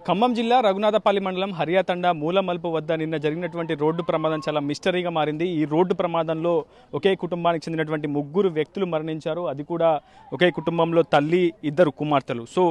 ఖమ్మం జిల్లా రఘునాథపల్లి మండలం హరియాతండ మూలమలుపు వద్ద నిన్న జరిగినటువంటి రోడ్డు ప్రమాదం చాలా మిస్టరీగా మారింది. ఈ రోడ్డు ప్రమాదంలో ఒకే కుటుంబానికి చెందినటువంటి 3 వ్యక్తులు మరణించారు. అది కూడా ఒకే కుటుంబంలో తల్లి, 2 కుమార్తెలు. సో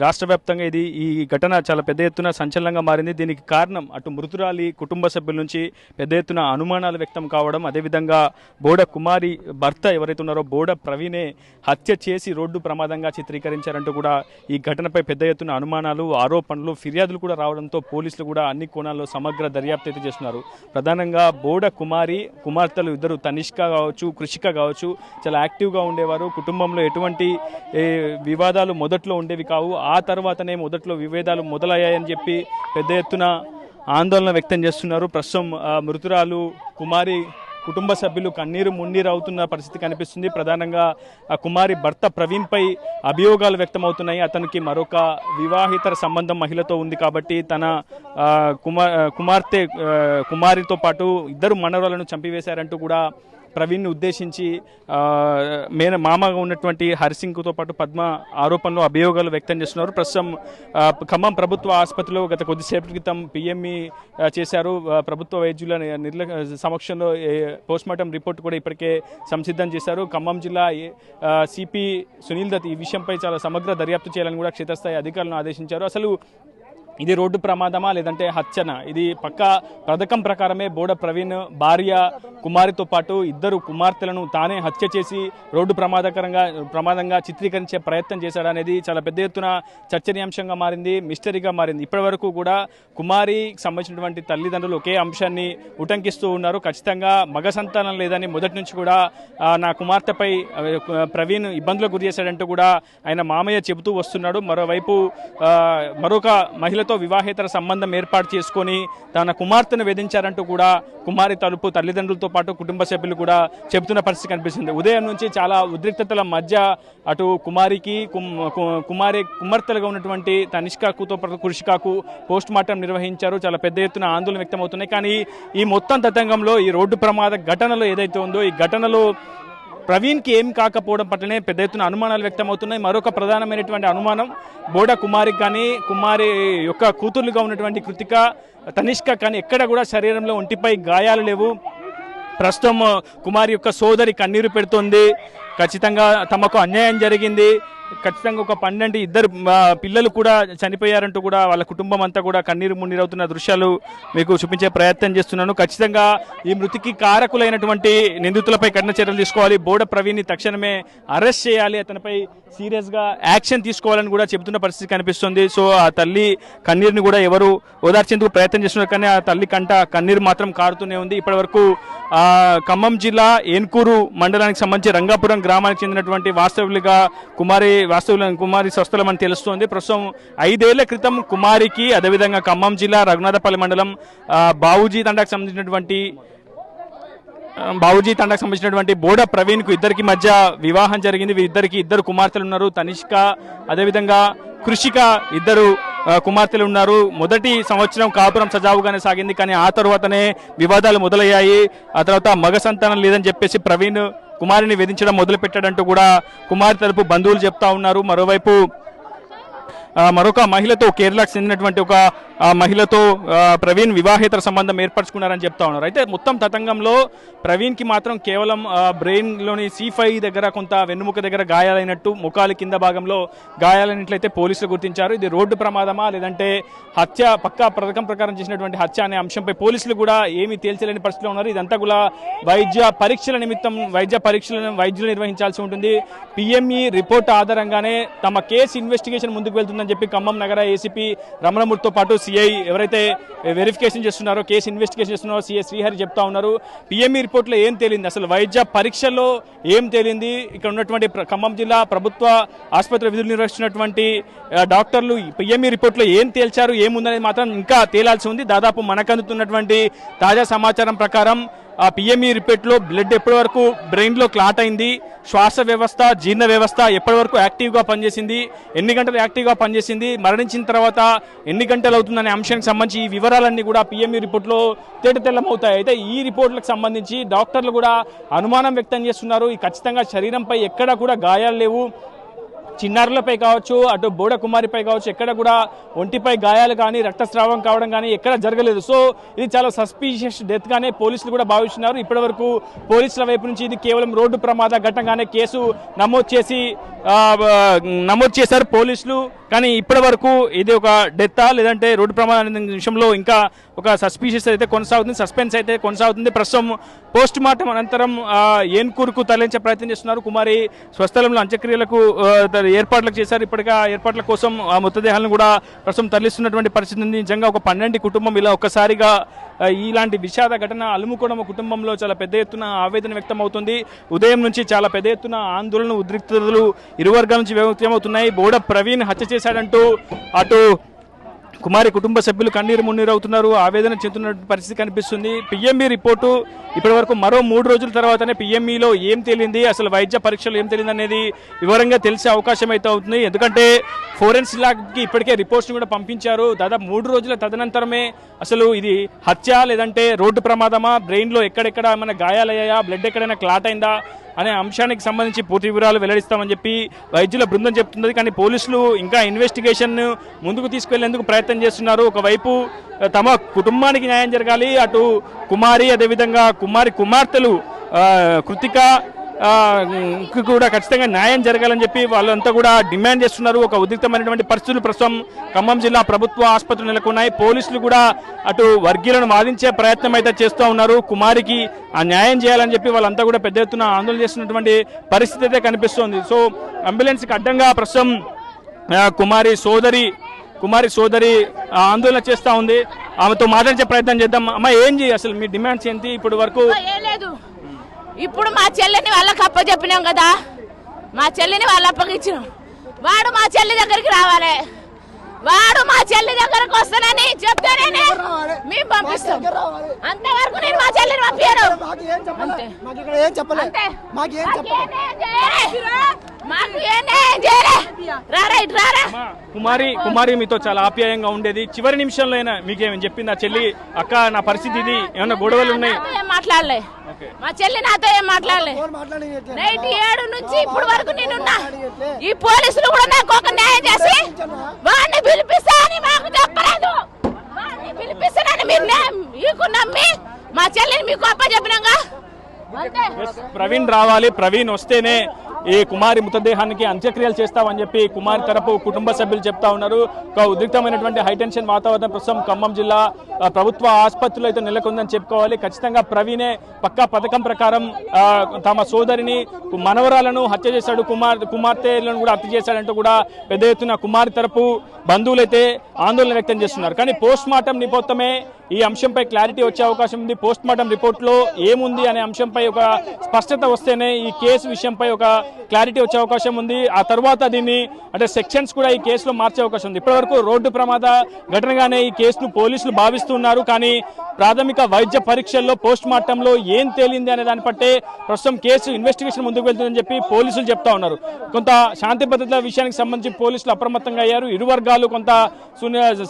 రాష్ట్ర వ్యాప్తంగా ఈ ఘటన చాలా పెద్ద ఎత్తున సంచలనంగా మారింది. దీనికి కారణం అటు మృతురాలి కుటుంబ సభ్యుల నుంచి పెద్ద ఎత్తున అనుమానాలు వ్యక్తం కావడం, అదేవిధంగా బోడ కుమారి భర్త ఎవరైతే ఉన్నారో బోడ ప్రవీణే హత్య చేసి రోడ్డు ప్రమాదంగా చిత్రీకరించారంటూ కూడా ఈ ఘటనపై పెద్ద ఎత్తున అనుమానాలు, ఆరోపణలు, ఫిర్యాదులు కూడా రావడంతో పోలీసులు కూడా అన్ని కోణాల్లో సమగ్ర దర్యాప్తు అయితే చేస్తున్నారు. ప్రధానంగా బోడ కుమార్తెలు 2 తనిష్క కావచ్చు, కృషిక కావచ్చు, చాలా యాక్టివ్గా ఉండేవారు. కుటుంబంలో ఎటువంటి వివాదాలు మొదట్లో ఉండేవి కావు. ఆ తర్వాతనే మొదట్లో విభేదాలు మొదలయ్యాయని చెప్పి పెద్ద ఎత్తున ఆందోళన వ్యక్తం చేస్తున్నారు. ప్రస్తుతం మృతురాలు కుమారి కుటుంబ సభ్యులు కన్నీరు మున్నీరు అవుతున్న పరిస్థితి కనిపిస్తుంది. ప్రధానంగా ఆ కుమారి భర్త ప్రవీణ్పై అభియోగాలు వ్యక్తమవుతున్నాయి. అతనికి మరొక వివాహితర సంబంధం మహిళతో ఉంది కాబట్టి తన కుమారితో పాటు 2 మనవరాలను చంపివేశారంటూ కూడా ప్రవీణ్ని ఉద్దేశించి మామగా ఉన్నటువంటి హరిసింగ్తో పాటు పద్మ ఆరోపణలు, అభియోగాలు వ్యక్తం చేస్తున్నారు. ప్రస్తుతం ఖమ్మం ప్రభుత్వ ఆసుపత్రిలో గత కొద్దిసేపటి క్రితం పిఎంఈ చేశారు. ప్రభుత్వ వైద్యుల సమక్షంలో పోస్ట్మార్టం రిపోర్ట్ కూడా ఇప్పటికే సంసిద్ధం చేశారు. ఖమ్మం జిల్లా సిపి సునీల్ దత్ ఈ విషయంపై చాలా సమగ్ర దర్యాప్తు చేయాలని కూడా క్షేత్రస్థాయి అధికారులను ఆదేశించారు. అసలు ఇది రోడ్డు ప్రమాదమా లేదంటే హత్యనా? ఇది పక్కా పథకం ప్రకారమే బోడ ప్రవీణ్ భార్య కుమారితో పాటు 2 కుమార్తెలను తానే హత్య చేసి రోడ్డు ప్రమాదంగా చిత్రీకరించే ప్రయత్నం చేశాడనేది చాలా పెద్ద ఎత్తున చర్చనీయాంశంగా మారింది, మిస్టరీగా మారింది. ఇప్పటి వరకు కూడా కుమారికి సంబంధించినటువంటి తల్లిదండ్రులు ఒకే అంశాన్ని ఉటంకిస్తూ ఉన్నారు. ఖచ్చితంగా మగ సంతానం లేదని మొదటి నుంచి కూడా నా కుమార్తెపై ప్రవీణ్ ఇబ్బందులకు గురి చేశాడంటూ కూడా ఆయన మామయ్య చెబుతూ వస్తున్నాడు. మరోవైపు మరొక మహిళ వివాహేతర సంబంధం ఏర్పాటు చేసుకొని తన కుమార్తెను వేధించారంటూ కూడా కుమారి తరపు తల్లిదండ్రులతో పాటు కుటుంబ సభ్యులు కూడా చెబుతున్న పరిస్థితి కనిపిస్తుంది. ఉదయం నుంచి చాలా ఉద్రిక్తతల మధ్య అటు కుమారికి కుమార్తెలుగా ఉన్నటువంటి తనిష్కతో పాటు కృషికాకు పోస్ట్ మార్టం నిర్వహించారు. చాలా పెద్ద ఎత్తున ఆందోళన వ్యక్తమవుతున్నాయి. కానీ ఈ మొత్తం తతంగంలో ఈ రోడ్డు ప్రమాద ఘటనలో ఏదైతే ఉందో ఈ ఘటనలో ప్రవీణ్కి ఏం కాకపోవడం పట్లనే పెద్ద ఎత్తున అనుమానాలు వ్యక్తమవుతున్నాయి. మరొక ప్రధానమైనటువంటి అనుమానం బోడ కుమారికి కానీ కుమారి యొక్క కూతుర్లుగా ఉన్నటువంటి కృతిక, తనిష్క కానీ ఎక్కడ కూడా శరీరంలో ఒంటిపై గాయాలు లేవు. ప్రస్తుతం కుమారి యొక్క సోదరి కన్నీరు పెడుతోంది. ఖచ్చితంగా తమకు అన్యాయం జరిగింది, ఖచ్చితంగా ఒక 2 పిల్లలు కూడా చనిపోయారంటూ కూడా వాళ్ళ కుటుంబం అంతా కూడా కన్నీరు మున్నీరవుతున్న దృశ్యాలు మీకు చూపించే ప్రయత్నం చేస్తున్నాను. ఖచ్చితంగా ఈ మృతికి కారకులైనటువంటి నిందితులపై కఠిన చర్యలు తీసుకోవాలి. బోడ ప్రవీణ్ని తక్షణమే అరెస్ట్ చేయాలి, అతనిపై సీరియస్గా యాక్షన్ తీసుకోవాలని కూడా చెబుతున్న పరిస్థితి కనిపిస్తుంది. సో ఆ తల్లి కన్నీరుని కూడా ఎవరు ఓదార్చేందుకు ప్రయత్నం చేస్తున్నారు, కానీ ఆ తల్లి కంట కన్నీరు మాత్రం కారుతూనే ఉంది. ఇప్పటి వరకు ఖమ్మం జిల్లా ఏన్కూరు మండలానికి సంబంధించి రంగాపురం గ్రామానికి చెందినటువంటి కుమారి స్వస్థలం అని తెలుస్తోంది. ప్రస్తుతం 5 ఏళ్ల క్రితం కుమారికి, అదేవిధంగా ఖమ్మం జిల్లా రఘునాథపల్లి మండలం బావుజీ తండాకు సంబంధించినటువంటి బోడ ప్రవీణ్కు 2 మధ్య వివాహం జరిగింది. వీరిద్దరికి 2 కుమార్తెలు ఉన్నారు. తనిష్క అదేవిధంగా కృషిక 2 కుమార్తెలు ఉన్నారు. మొదటి సంవత్సరం కాపురం సజావుగానే సాగింది, కానీ ఆ తర్వాతనే వివాదాలు మొదలయ్యాయి. ఆ తర్వాత మగ సంతానం లేదని చెప్పేసి ప్రవీణ్ కుమారిని వేధించడం మొదలుపెట్టాడంటూ కూడా కుమారి తరపు బంధువులు చెప్తా ఉన్నారు. మరోవైపు మరొక మహిళతో, కేరళకు చెందినటువంటి ఒక మహిళతో ప్రవీణ్ వివాహేతర సంబంధం ఏర్పరచుకున్నారని చెప్తా ఉన్నారు. అయితే మొత్తం తతంగంలో ప్రవీణ్కి మాత్రం కేవలం బ్రెయిన్లోని C5 దగ్గర కొంత వెన్నుముక దగ్గర గాయాలైనట్టు, ముఖాలి కింద భాగంలో గాయాలైనట్లయితే పోలీసులు గుర్తించారు. ఇది రోడ్డు ప్రమాదమా లేదంటే హత్య, పక్కా పథకం ప్రకారం చేసినటువంటి హత్య అనే అంశంపై పోలీసులు కూడా ఏమీ తేల్చలేని పరిస్థితిలో ఉన్నారు. ఇదంతా కూడా వైద్య పరీక్షల నిమిత్తం వైద్యులు నిర్వహించాల్సి ఉంటుంది. పిఎంఈ రిపోర్ట్ ఆధారంగానే తమ కేసు ఇన్వెస్టిగేషన్ ముందుకు వెళ్తుందని చెప్పి ఖమ్మం నగర ఏసీపీ రమణమూర్తితో పాటు సిఐ ఎవరైతే వెరిఫికేషన్ చేస్తున్నారో, కేసు ఇన్వెస్టిగేషన్ చేస్తున్నారో సిఐ శ్రీహరి చెప్తా ఉన్నారు. పిఎంఈ రిపోర్ట్లో ఏం తేలింది, అసలు వైద్య పరీక్షల్లో ఏం తేలింది, ఇక్కడ ఉన్నటువంటి ఖమ్మం జిల్లా ప్రభుత్వ ఆసుపత్రి విధులు నిర్వహిస్తున్నటువంటి డాక్టర్లు పిఎంఈ రిపోర్ట్లో ఏం తేల్చారు, ఏముందనేది మాత్రం ఇంకా తేలాల్సి ఉంది. దాదాపు మనకు అందుతున్నటువంటి తాజా సమాచారం ప్రకారం ఆ పిఎంఈ రిపోర్ట్లో బ్లడ్ ఎప్పటి వరకు బ్రెయిన్లో క్లాట్ అయింది, శ్వాస వ్యవస్థ, జీర్ణ వ్యవస్థ ఎప్పటి వరకు యాక్టివ్గా పనిచేసింది, ఎన్ని గంటలు యాక్టివ్గా పనిచేసింది, మరణించిన తర్వాత ఎన్ని గంటలు అవుతుందనే అంశానికి సంబంధించి ఈ వివరాలన్నీ కూడా పిఎంఈ రిపోర్ట్లో తేటతెల్లమవుతాయి. అయితే ఈ రిపోర్ట్లకు సంబంధించి డాక్టర్లు కూడా అనుమానం వ్యక్తం చేస్తున్నారు. ఈ ఖచ్చితంగా శరీరంపై ఎక్కడా కూడా గాయాలు లేవు, చిన్నారులపై కావచ్చు, అటు బోడ కుమారిపై కావచ్చు, ఎక్కడ కూడా ఒంటిపై గాయాలు కానీ రక్తస్రావం కావడం కానీ ఎక్కడ జరగలేదు. సో ఇది చాలా సస్పీషియస్ డెత్ గానే పోలీసులు కూడా భావిస్తున్నారు. ఇప్పటివరకు పోలీసుల వైపు నుంచి ఇది కేవలం రోడ్డు ప్రమాద ఘటనగానే కేసు నమోదు చేశారు పోలీసులు. కానీ ఇప్పటి వరకు ఇది ఒక డెత్తా లేదంటే రోడ్డు ప్రమాదం విషయంలో ఇంకా ఒక సస్పీషియస్ అయితే కొనసాగుతుంది, సస్పెన్స్ అయితే కొనసాగుతుంది. ప్రస్తుతం పోస్ట్ మార్టం అనంతరం ఏన్కూరుకు తరలించే ప్రయత్నం చేస్తున్నారు. కుమారి స్వస్థలంలో అంత్యక్రియలకు ఏర్పాట్లకు చేశారు. ఇప్పటికే ఏర్పాట్ల కోసం ఆ మృతదేహాలను కూడా ప్రస్తుతం తరలిస్తున్నటువంటి పరిస్థితి ఉంది. నిజంగా ఒక 12 కుటుంబం ఇలా ఒక్కసారిగా ఇలాంటి విషాద ఘటన అలుముకోవడం కుటుంబంలో చాలా పెద్ద ఎత్తున ఆవేదన వ్యక్తం అవుతుంది. ఉదయం నుంచి చాలా పెద్ద ఎత్తున ఆందోళన ఉద్రిక్తతలు ఇరు వర్గాల నుంచి వ్యక్తమవుతున్నాయి. బోడ ప్రవీణ్ హత్య చేశాడంటూ అటు కుమారి కుటుంబ సభ్యులు కన్నీరు మున్నీరు అవుతున్నారు, ఆవేదన చెందుతున్న పరిస్థితి కనిపిస్తుంది. పిఎంఈ రిపోర్టు ఇప్పటి వరకు మరో 3 రోజుల తర్వాతనే పిఎంఈలో ఏం తేలింది, అసలు వైద్య పరీక్షలు ఏం తేలింది అనేది వివరంగా తెలిసే అవకాశం అయితే అవుతుంది. ఎందుకంటే ఫోరెన్సిక్ ల్యాబ్కి ఇప్పటికే రిపోర్ట్స్ కూడా పంపించారు. దాదాపు 3 రోజుల తదనంతరమే అసలు ఇది హత్య లేదంటే రోడ్డు ప్రమాదమా, బ్రెయిన్లో ఎక్కడెక్కడ ఏమైనా గాయాలయ్యాయా, బ్లడ్ ఎక్కడైనా క్లాట్ అయిందా అనే అంశానికి సంబంధించి పూర్తి వివరాలు వెల్లడిస్తామని చెప్పి వైద్యుల బృందం చెప్తున్నది. కానీ పోలీసులు ఇంకా ఇన్వెస్టిగేషన్ ముందుకు తీసుకెళ్లేందుకు ప్రయత్నం చేస్తున్నారు. ఒకవైపు తమ కుటుంబానికి న్యాయం జరగాలి, అటు కుమారి అదేవిధంగా కుమార్తెలు కృతిక కూడా ఖచ్చితంగా న్యాయం జరగాలని చెప్పి వాళ్ళంతా కూడా డిమాండ్ చేస్తున్నారు. ఒక ఉద్రిక్తమైనటువంటి పరిస్థితులు ప్రస్తుతం ఖమ్మం జిల్లా ప్రభుత్వ ఆసుపత్రులు నెలకొన్నాయి. పోలీసులు కూడా అటు వర్గీయులను వాదించే ప్రయత్నం అయితే చేస్తూ ఉన్నారు. కుమారికి ఆ న్యాయం చేయాలని చెప్పి వాళ్ళంతా కూడా పెద్ద ఎత్తున ఆందోళన చేస్తున్నటువంటి పరిస్థితి అయితే కనిపిస్తోంది. సో అంబులెన్స్కి అడ్డంగా ప్రస్తుతం కుమారి సోదరి ఆందోళన చేస్తూ ఉంది. ఆమెతో మాట్లాడించే ప్రయత్నం చేద్దాం. అమ్మ ఏం చేయి, అసలు మీ డిమాండ్స్ ఏంటి ఇప్పటి వరకు? ఇప్పుడు మా చెల్లిని వాళ్ళకి అప్పచెప్పినాం కదా, మా చెల్లిని వాళ్ళు అప్పగించినాం. వాడు మా చెల్లి దగ్గరికి రావాలి, వాడు మా చెల్లి దగ్గరకు వస్తానని చెప్తేనే మేము పంపిస్తాం. అంతవరకు నేను మా చెల్లిని పంపించాను. కుమారి మీతో చాలా ఆప్యాయంగా ఉండేది. చివరి నిమిషంలో అయినా మీకేమని చెప్పింది ఆ చెల్లి, అక్క నా పరిస్థితి ఇది, ఏమన్నా గొడవలు ఉన్నాయి? మాట్లాడలే మా చెల్లి, నాతో ఏం మాట్లాడలే. నైట్ 7 నుంచి ఇప్పుడు వరకు నేనున్నా. ఈ పోలీసులు కూడా నాకు ఒక న్యాయం చేసి వాడిని పిలిపిస్తా అని మాకు చెప్పలేదు. వాడిని పిలిపిస్తానని మీరు మీకు నమ్మి మా చెల్లిని మీకు అప్పచెప్పినాగా. ప్రవీణ్ రావాలి, ప్రవీణ్ వస్తేనే ఈ కుమారి మృతదేహానికి అంత్యక్రియలు చేస్తామని చెప్పి కుమారి తరపు కుటుంబ సభ్యులు చెప్తా ఉన్నారు. ఒక ఉద్రిక్తమైనటువంటి హైటెన్షన్ వాతావరణం ప్రస్తుతం ఖమ్మం జిల్లా ప్రభుత్వ ఆసుపత్రిలో అయితే నెలకొందని చెప్పుకోవాలి. ఖచ్చితంగా ప్రవీణే పక్కా పథకం ప్రకారం తమ సోదరిని మనవరాలను హత్య చేశాడు, కుమార్తెలను కూడా హత్య చేశాడంటూ కూడా పెద్ద ఎత్తున కుమారి తరపు బంధువులైతే ఆందోళన వ్యక్తం చేస్తున్నారు. కానీ పోస్ట్ మార్టం నిపోత్తమే ఈ అంశంపై క్లారిటీ వచ్చే అవకాశం ఉంది. పోస్ట్ మార్టం రిపోర్ట్లో ఏముంది అనే అంశంపై ఒక స్పష్టత వస్తేనే ఈ కేసు విషయంపై ఒక క్లారిటీ వచ్చే అవకాశం ఉంది. ఆ తర్వాత దీన్ని అంటే సెక్షన్స్ కూడా ఈ కేసులో మార్చే అవకాశం ఉంది. ఇప్పటివరకు రోడ్డు ప్రమాద ఘటనగానే ఈ కేసును పోలీసులు భావిస్తున్నారు. కానీ ప్రాథమిక వైద్య పరీక్షల్లో పోస్ట్ మార్టంలో ఏం తేలింది అనే దాన్ని బట్టే ప్రస్తుతం కేసు ఇన్వెస్టిగేషన్ ముందుకు వెళ్తుందని చెప్పి పోలీసులు చెప్తా ఉన్నారు. కొంత శాంతి భద్రతల విషయానికి సంబంధించి పోలీసులు అప్రమత్తంగా అయ్యారు. ఇరు వర్గాలు కొంత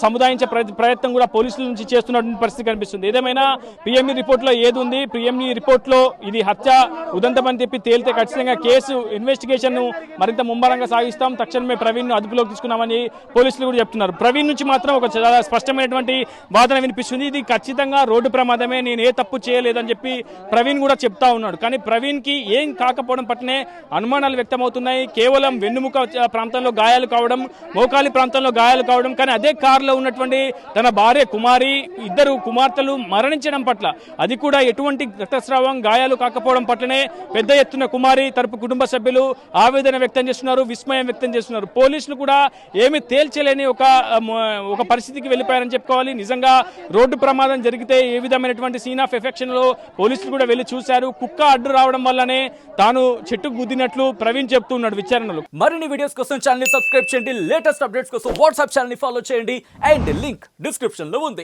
సముదాయించే ప్రయత్నం కూడా పోలీసుల నుంచి చేస్తున్నటువంటి పరిస్థితి కనిపిస్తుంది. ఏదేమైనా పిఎంఈ రిపోర్ట్లో ఏది ఉంది, పిఎంఈ రిపోర్ట్లో ఇది హత్య ఉదంతమని చెప్పి తేలితే ఖచ్చితంగా కేసు ఇన్వెస్టిగేషన్ మరింత ముమ్మరంగా సాగిస్తాం. తక్షణమే ప్రవీణ్ ను అదుపులోకి తీసుకున్నామని పోలీసులు కూడా చెప్తున్నారు. ప్రవీణ్ నుంచి మాత్రం ఒక చాలా స్పష్టమైనటువంటి వాదన వినిపిస్తుంది. ఇది ఖచ్చితంగా రోడ్డు ప్రమాదమే, నేను ఏ తప్పు చేయలేదని చెప్పి ప్రవీణ్ కూడా చెప్తా ఉన్నాడు. కానీ ప్రవీణ్ కి ఏం కాకపోవడం పట్లనే అనుమానాలు వ్యక్తమవుతున్నాయి. కేవలం వెన్నుముక ప్రాంతంలో గాయాలు కావడం, మోకాలి ప్రాంతంలో గాయాలు కావడం, కానీ అదే కారులో ఉన్నటువంటి తన భార్య కుమారి, ఇద్దరు కుమార్తెలు మరణించడం పట్ల, అది కూడా ఎటువంటి రక్తస్రావం గాయాలు కాకపోవడం పట్లనే పెద్ద ఎత్తున కుమారి తరపు కుటుంబ సభ్యులు ఆవేదన వ్యక్తం చేస్తున్నారు, విస్మయం వ్యక్తం చేస్తున్నారు. పోలీసులు కూడా ఏమి తేల్చలేని ఒక పరిస్థితికి వెళ్ళిపోయారని చెప్పుకోవాలి. నిజంగా రోడ్డు ప్రమాదం జరిగితే ఏ విధమైనటువంటి సీన్ ఆఫ్ ఎఫెక్షన్ లో పోలీసులు కూడా వెళ్లి చూశారు. కుక్క అడ్డు రావడం వల్లనే తాను చెట్టుకు గుద్దినట్లు ప్రవీణ్ చెప్తున్నాడు విచారణలో. మరిన్ని వీడియోస్ కోసం ఛానల్ ని సబ్స్క్రైబ్ చేయండి, లేటెస్ట్ అప్డేట్స్ కోసం వాట్సాప్ ఛానల్ ని ఫాలో చేయండి, అండ్ లింక్ డిస్క్రిప్షన్ లో ఉంది.